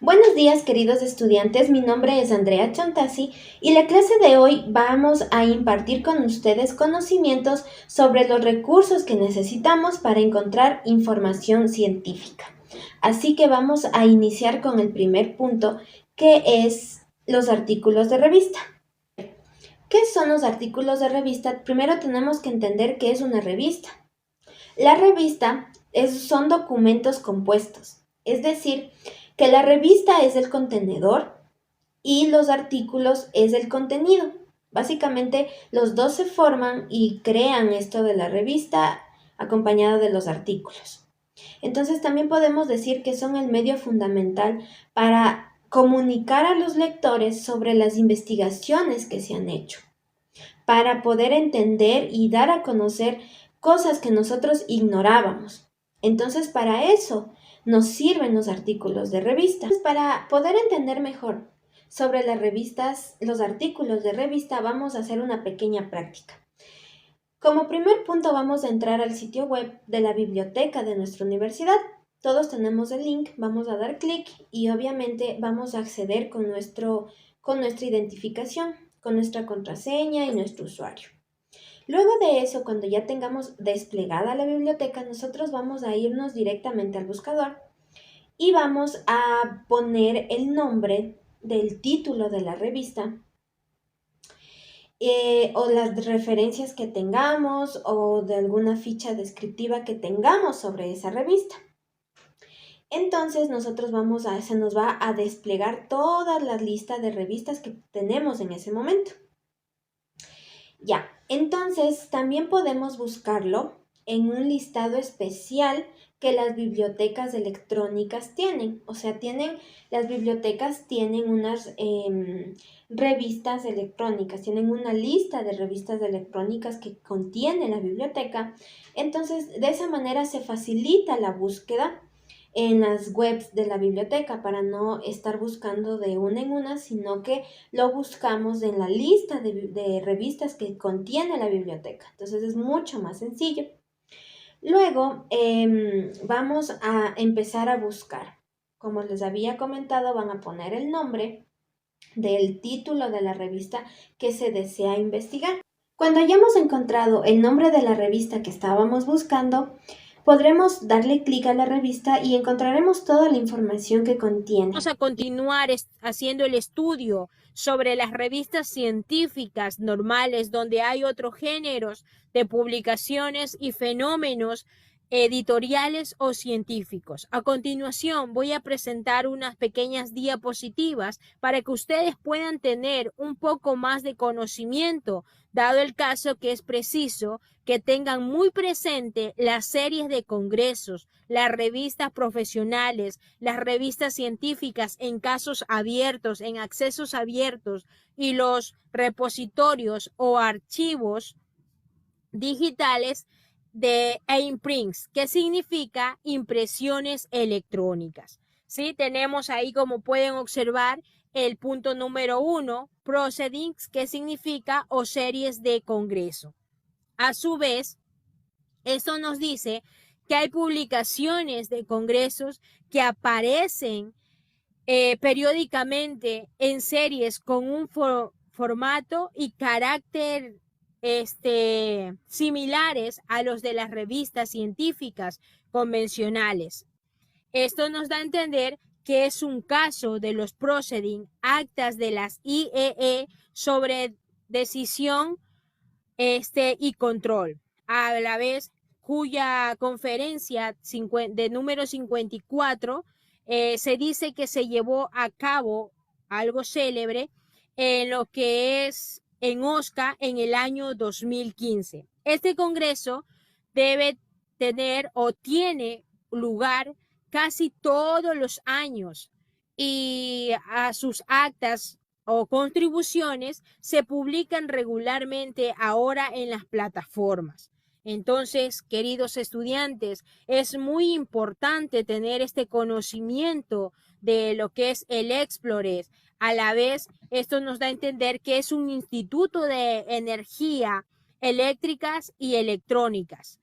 Buenos días, queridos estudiantes. Mi nombre es Andrea Chontasi y la clase de hoy vamos a impartir con ustedes conocimientos sobre los recursos que necesitamos para encontrar información científica. Así que vamos a iniciar con el primer punto, que es los artículos de revista. ¿Qué son los artículos de revista? Primero tenemos que entender qué es una revista. La revista son documentos compuestos, es decir, que la revista es el contenedor y los artículos es el contenido. Básicamente los dos se forman y crean esto de la revista acompañado de los artículos. Entonces también podemos decir que son el medio fundamental para comunicar a los lectores sobre las investigaciones que se han hecho, para poder entender y dar a conocer cosas que nosotros ignorábamos. Entonces, para eso nos sirven los artículos de revista. Para poder entender mejor sobre las revistas, los artículos de revista, vamos a hacer una pequeña práctica. Como primer punto, vamos a entrar al sitio web de la biblioteca de nuestra universidad. Todos tenemos el link, vamos a dar clic y obviamente vamos a acceder con nuestra identificación, con nuestra contraseña y nuestro usuario. Luego de eso, cuando ya tengamos desplegada la biblioteca, nosotros vamos a irnos directamente al buscador y vamos a poner el nombre del título de la revista o las referencias que tengamos o de alguna ficha descriptiva que tengamos sobre esa revista. Entonces se nos va a desplegar toda la lista de revistas que tenemos en ese momento. Ya, entonces también podemos buscarlo en un listado especial que las bibliotecas electrónicas tienen. O sea, las bibliotecas tienen unas revistas electrónicas, tienen una lista de revistas electrónicas que contiene la biblioteca. Entonces, de esa manera se facilita la búsqueda en las webs de la biblioteca para no estar buscando de una en una, sino que lo buscamos en la lista de revistas que contiene la biblioteca. Entonces es mucho más sencillo. Luego vamos a empezar a buscar. Como les había comentado, van a poner el nombre del título de la revista que se desea investigar. Cuando hayamos encontrado el nombre de la revista que estábamos buscando, podremos darle clic a la revista y encontraremos toda la información que contiene. Vamos a continuar haciendo el estudio sobre las revistas científicas normales donde hay otros géneros de publicaciones y fenómenos editoriales o científicos. A continuación voy a presentar unas pequeñas diapositivas para que ustedes puedan tener un poco más de conocimiento, dado el caso que es preciso que tengan muy presente las series de congresos, las revistas profesionales, las revistas científicas en casos abiertos, en accesos abiertos y los repositorios o archivos digitales de imprints, que significa impresiones electrónicas. ¿Sí? Tenemos ahí, como pueden observar, el punto número 1, proceedings, que significa o series de congreso. A su vez, esto nos dice que hay publicaciones de congresos que aparecen periódicamente en series con un formato y carácter similares a los de las revistas científicas convencionales. Esto nos da a entender que es un caso de los proceedings, actas de las IEE sobre decisión y control, a la vez cuya conferencia de número 54 se dice que se llevó a cabo algo célebre en lo que es en Osca en el año 2015. Este congreso debe tener o tiene lugar casi todos los años y a sus actas o contribuciones se publican regularmente ahora en las plataformas. Entonces, queridos estudiantes, es muy importante tener este conocimiento de lo que es el Explores. A la vez, esto nos da a entender que es un instituto de energía eléctricas y electrónicas.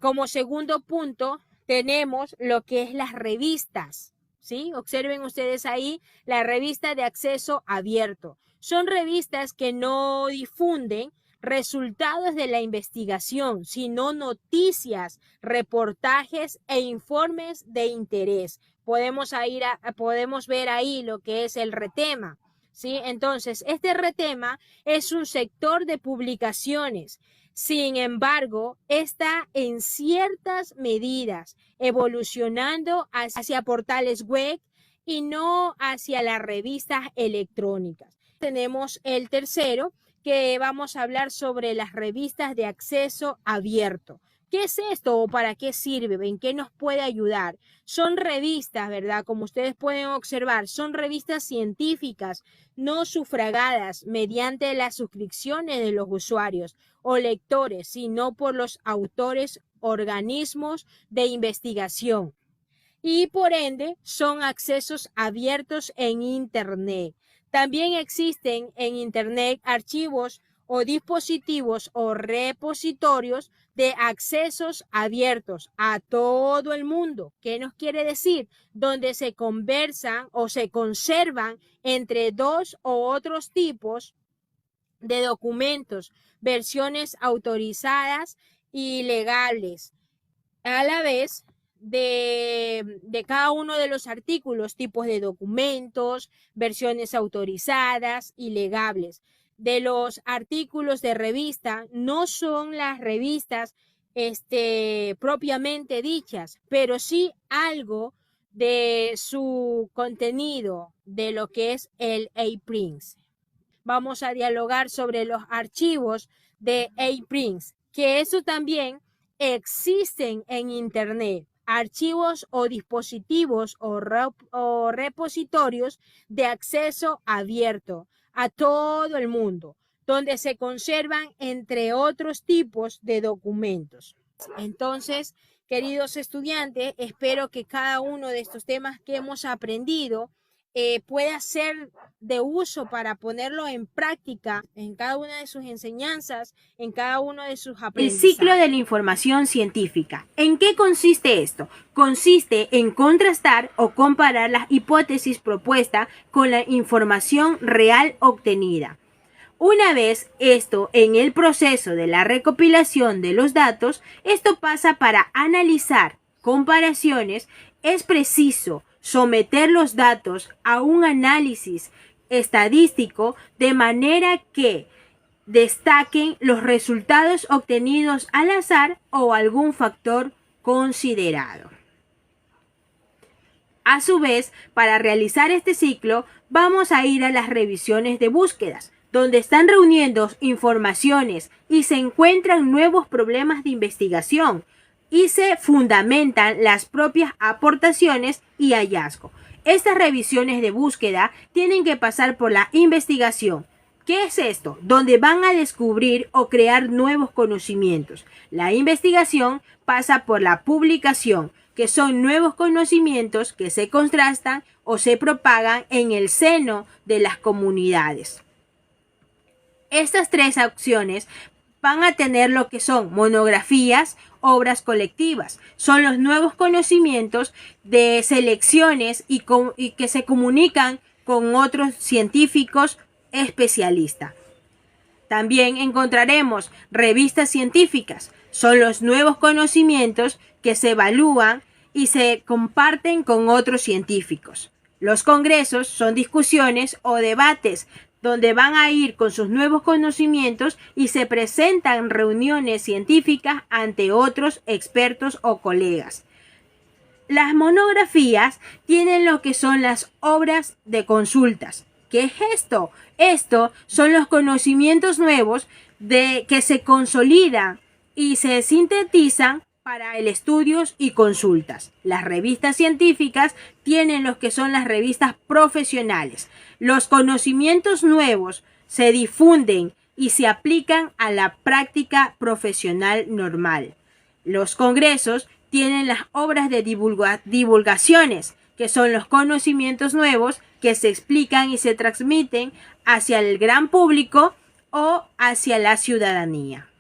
Como segundo punto, tenemos lo que es las revistas. ¿sí? Observen ustedes ahí la revista de acceso abierto. Son revistas que no difunden resultados de la investigación, sino noticias, reportajes e informes de interés. Podemos ver ahí lo que es el RETEMA, ¿sí? Entonces, este RETEMA es un sector de publicaciones. Sin embargo, está en ciertas medidas evolucionando hacia portales web y no hacia las revistas electrónicas. Tenemos el tercero, que vamos a hablar sobre las revistas de acceso abierto. ¿Qué es esto o para qué sirve? ¿En qué nos puede ayudar? Son revistas, ¿verdad? Como ustedes pueden observar, son revistas científicas no sufragadas mediante las suscripciones de los usuarios o lectores, sino por los autores, organismos de investigación. Y por ende son accesos abiertos en Internet. También existen en Internet archivos o dispositivos o repositorios de accesos abiertos a todo el mundo. ¿Qué nos quiere decir? Donde se conversan o se conservan entre dos o otros tipos de documentos, versiones autorizadas y legales, a la vez de cada uno de los artículos, tipos de documentos, versiones autorizadas y legables. De los artículos de revista, no son las revistas propiamente dichas, pero sí algo de su contenido, de lo que es el A-Prints. Vamos a dialogar sobre los archivos de A-Prints, que eso también existen en Internet, archivos o dispositivos o repositorios de acceso abierto a todo el mundo, donde se conservan entre otros tipos de documentos. Entonces, queridos estudiantes, espero que cada uno de estos temas que hemos aprendido pueda ser de uso para ponerlo en práctica en cada una de sus enseñanzas, en cada uno de sus aprendizajes. El ciclo de la información científica. ¿En qué consiste esto? Consiste en contrastar o comparar las hipótesis propuestas con la información real obtenida. Una vez esto en el proceso de la recopilación de los datos, esto pasa para analizar comparaciones, es preciso someter los datos a un análisis estadístico de manera que destaquen los resultados obtenidos al azar o algún factor considerado. A su vez, para realizar este ciclo, vamos a ir a las revisiones de búsquedas, donde están reuniendo informaciones y se encuentran nuevos problemas de investigación y se fundamentan las propias aportaciones y hallazgos. Estas revisiones de búsqueda tienen que pasar por la investigación. ¿Qué es esto? Donde van a descubrir o crear nuevos conocimientos. La investigación pasa por la publicación, que son nuevos conocimientos que se contrastan o se propagan en el seno de las comunidades. Estas tres acciones van a tener lo que son monografías, obras colectivas. Son los nuevos conocimientos de selecciones y que se comunican con otros científicos especialistas. También encontraremos revistas científicas. Son los nuevos conocimientos que se evalúan y se comparten con otros científicos. Los congresos son discusiones o debates donde van a ir con sus nuevos conocimientos y se presentan reuniones científicas ante otros expertos o colegas. Las monografías tienen lo que son las obras de consultas. ¿Qué es esto? Esto son los conocimientos nuevos que se consolidan y se sintetizan para el estudios y consultas. Las revistas científicas tienen lo que son las revistas profesionales. Los conocimientos nuevos se difunden y se aplican a la práctica profesional normal. Los congresos tienen las obras de divulgaciones, que son los conocimientos nuevos que se explican y se transmiten hacia el gran público o hacia la ciudadanía.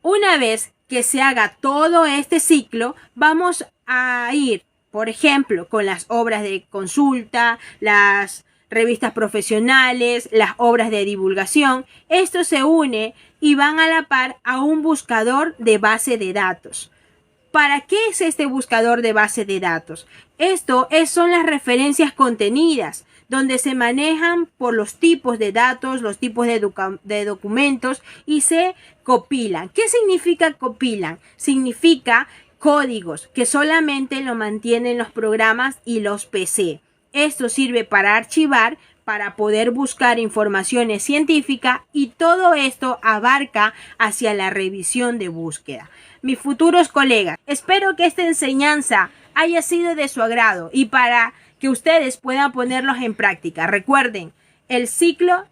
Una vez que se haga todo este ciclo, vamos a ir Por ejemplo, con las obras de consulta, las revistas profesionales, las obras de divulgación. Esto se une y van a la par a un buscador de base de datos. ¿Para qué es este buscador de base de datos? Son las referencias contenidas, donde se manejan por los tipos de datos, los tipos de documentos y se compilan. ¿Qué significa compilan? Significa códigos que solamente lo mantienen los programas y los PC. Esto sirve para archivar, para poder buscar informaciones científicas y todo esto abarca hacia la revisión de búsqueda. Mis futuros colegas, espero que esta enseñanza haya sido de su agrado y para que ustedes puedan ponerlos en práctica. Recuerden, el ciclo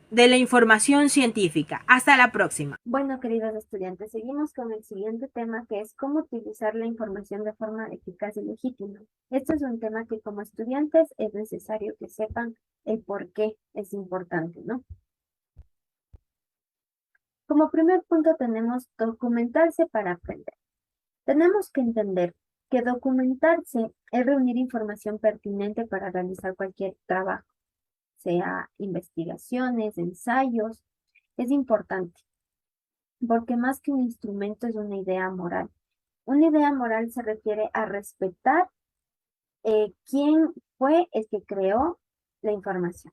de la información científica. Hasta la próxima. Bueno, queridos estudiantes, seguimos con el siguiente tema que es cómo utilizar la información de forma eficaz y legítima. Este es un tema que como estudiantes es necesario que sepan el por qué es importante, ¿no? Como primer punto tenemos documentarse para aprender. Tenemos que entender que documentarse es reunir información pertinente para realizar cualquier trabajo, sea investigaciones, ensayos. Es importante, porque más que un instrumento es una idea moral. Una idea moral se refiere a respetar quién fue el que creó la información.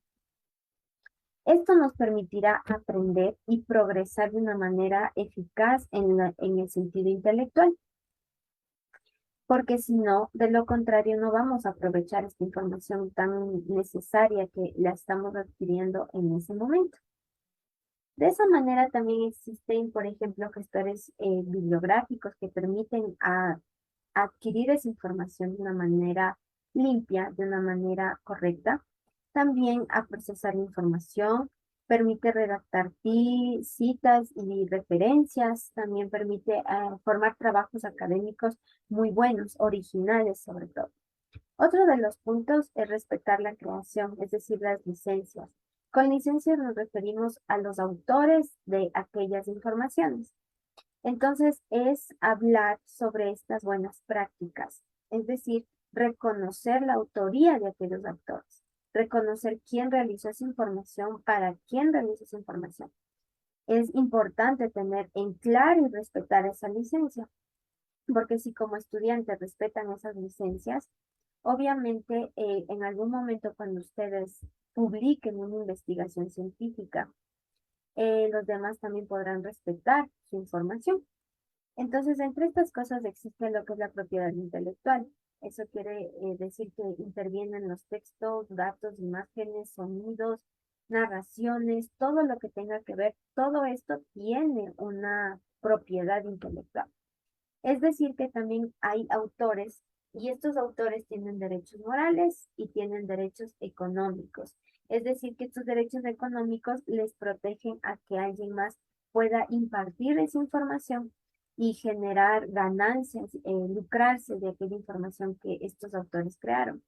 Esto nos permitirá aprender y progresar de una manera eficaz en el sentido intelectual, porque si no, de lo contrario, no vamos a aprovechar esta información tan necesaria que la estamos adquiriendo en ese momento. De esa manera también existen, por ejemplo, gestores bibliográficos que permiten adquirir esa información de una manera limpia, de una manera correcta. También a procesar la información, permite redactar citas y referencias, también permite formar trabajos académicos muy buenos, originales sobre todo. Otro de los puntos es respetar la creación, es decir, las licencias. Con licencias nos referimos a los autores de aquellas informaciones. Entonces, es hablar sobre estas buenas prácticas, es decir, reconocer la autoría de aquellos autores, reconocer quién realizó esa información, para quién realizó esa información. Es importante tener en claro y respetar esa licencia, porque si como estudiantes respetan esas licencias, obviamente en algún momento cuando ustedes publiquen una investigación científica, los demás también podrán respetar su información. Entonces, entre estas cosas existe lo que es la propiedad intelectual. Eso quiere decir que intervienen los textos, datos, imágenes, sonidos, narraciones, todo lo que tenga que ver, todo esto tiene una propiedad intelectual. Es decir, que también hay autores y estos autores tienen derechos morales y tienen derechos económicos. Es decir, que estos derechos económicos les protegen a que alguien más pueda impartir esa información y generar ganancias, lucrarse de aquella información que estos autores crearon.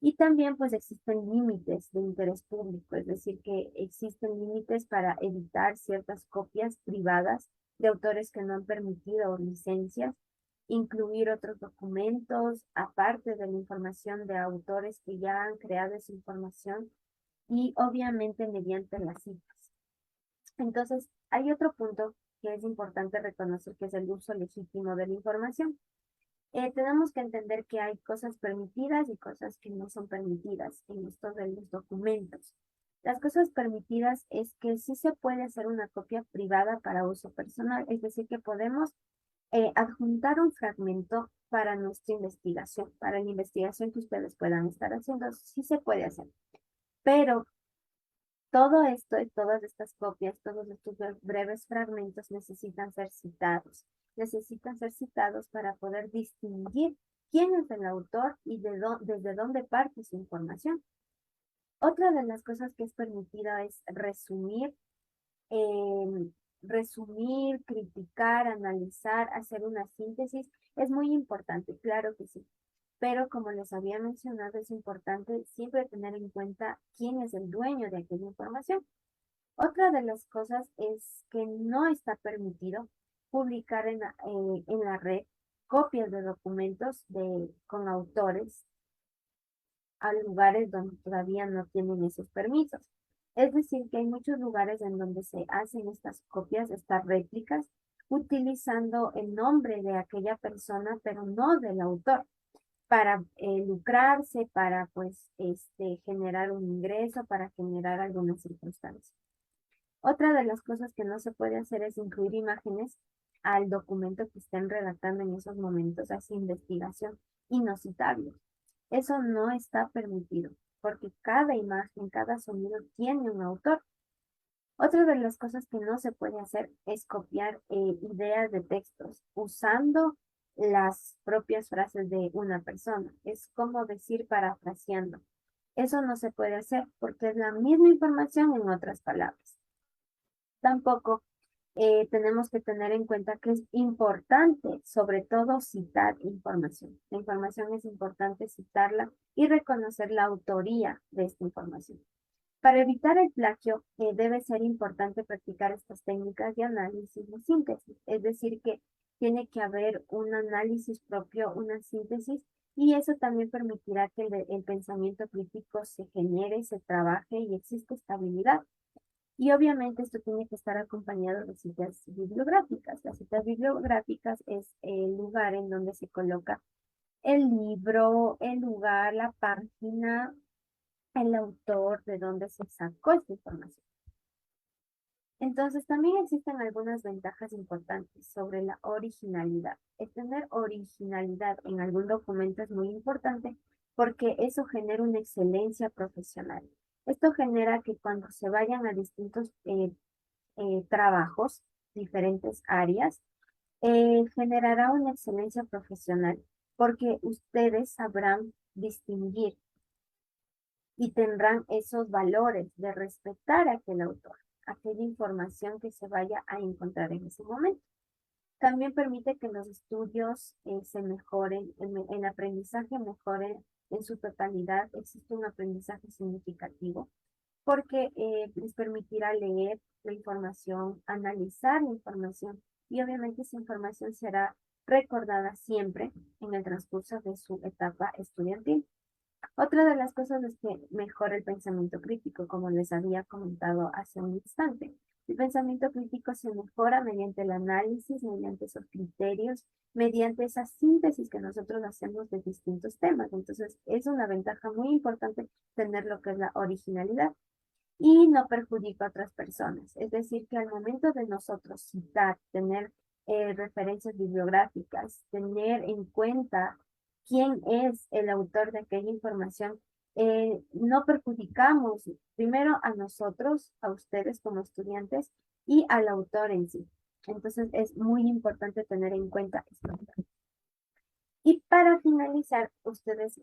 Y también pues existen límites de interés público, es decir, que existen límites para evitar ciertas copias privadas de autores que no han permitido licencias, incluir otros documentos aparte de la información de autores que ya han creado esa información y obviamente mediante las citas. Entonces, hay otro punto que es importante reconocer, que es el uso legítimo de la información. Tenemos que entender que hay cosas permitidas y cosas que no son permitidas en estos de los documentos. Las cosas permitidas es que sí se puede hacer una copia privada para uso personal, es decir, que podemos adjuntar un fragmento para nuestra investigación, para la investigación que ustedes puedan estar haciendo, sí se puede hacer. Pero todo esto y todas estas copias, todos estos breves fragmentos necesitan ser citados. Necesitan ser citados para poder distinguir quién es el autor y desde dónde parte su información. Otra de las cosas que es permitida es resumir, criticar, analizar, hacer una síntesis. Es muy importante, claro que sí. Pero como les había mencionado, es importante siempre tener en cuenta quién es el dueño de aquella información. Otra de las cosas es que no está permitido publicar en la red copias de documentos con autores a lugares donde todavía no tienen esos permisos. Es decir, que hay muchos lugares en donde se hacen estas copias, estas réplicas, utilizando el nombre de aquella persona, pero no del autor, para lucrarse, para pues generar un ingreso, para generar alguna circunstancia. Otra de las cosas que no se puede hacer es incluir imágenes al documento que estén redactando en esos momentos, así investigación, y no citarlos. Eso no está permitido, porque cada imagen, cada sonido tiene un autor. Otra de las cosas que no se puede hacer es copiar ideas de textos usando las propias frases de una persona. Es como decir parafraseando. Eso no se puede hacer porque es la misma información en otras palabras. Tampoco tenemos que tener en cuenta que es importante, sobre todo, citar información. La información es importante citarla y reconocer la autoría de esta información. Para evitar el plagio, debe ser importante practicar estas técnicas de análisis y síntesis, es decir, que tiene que haber un análisis propio, una síntesis, y eso también permitirá que el pensamiento crítico se genere, se trabaje y exista estabilidad. Y obviamente esto tiene que estar acompañado de citas bibliográficas. Las citas bibliográficas es el lugar en donde se coloca el libro, el lugar, la página, el autor, de donde se sacó esta información. Entonces, también existen algunas ventajas importantes sobre la originalidad. El tener originalidad en algún documento es muy importante porque eso genera una excelencia profesional. Esto genera que cuando se vayan a distintos trabajos, diferentes áreas, generará una excelencia profesional porque ustedes sabrán distinguir y tendrán esos valores de respetar a aquel autor, aquella información que se vaya a encontrar en ese momento. También permite que los estudios se mejoren, el aprendizaje mejore en su totalidad, existe un aprendizaje significativo, porque les permitirá leer la información, analizar la información y obviamente esa información será recordada siempre en el transcurso de su etapa estudiantil. Otra de las cosas es que mejora el pensamiento crítico, como les había comentado hace un instante. El pensamiento crítico se mejora mediante el análisis, mediante esos criterios, mediante esa síntesis que nosotros hacemos de distintos temas. Entonces, es una ventaja muy importante tener lo que es la originalidad y no perjudica a otras personas. Es decir, que al momento de nosotros citar, tener referencias bibliográficas, tener en cuenta quién es el autor de aquella información, no perjudicamos primero a nosotros, a ustedes como estudiantes y al autor en sí. Entonces es muy importante tener en cuenta esto. Y para finalizar, ustedes,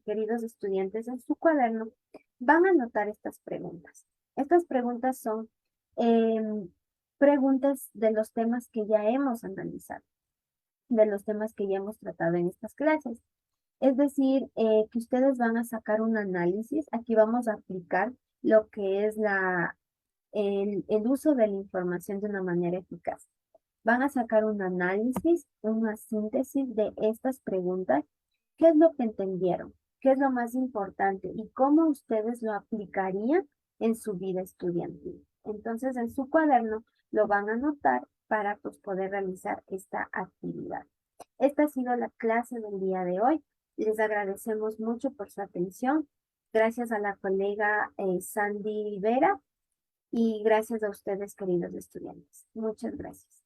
queridos estudiantes, en su cuaderno van a anotar estas preguntas. Estas preguntas son preguntas de los temas que ya hemos analizado, de los temas que ya hemos tratado en estas clases. Es decir, que ustedes van a sacar un análisis. Aquí vamos a aplicar lo que es el uso de la información de una manera eficaz. Van a sacar un análisis, una síntesis de estas preguntas. ¿Qué es lo que entendieron? ¿Qué es lo más importante? ¿Y cómo ustedes lo aplicarían en su vida estudiantil? Entonces, en su cuaderno lo van a anotar para pues, poder realizar esta actividad. Esta ha sido la clase del día de hoy. Les agradecemos mucho por su atención. Gracias a la colega Sandy Vera y gracias a ustedes, queridos estudiantes. Muchas gracias.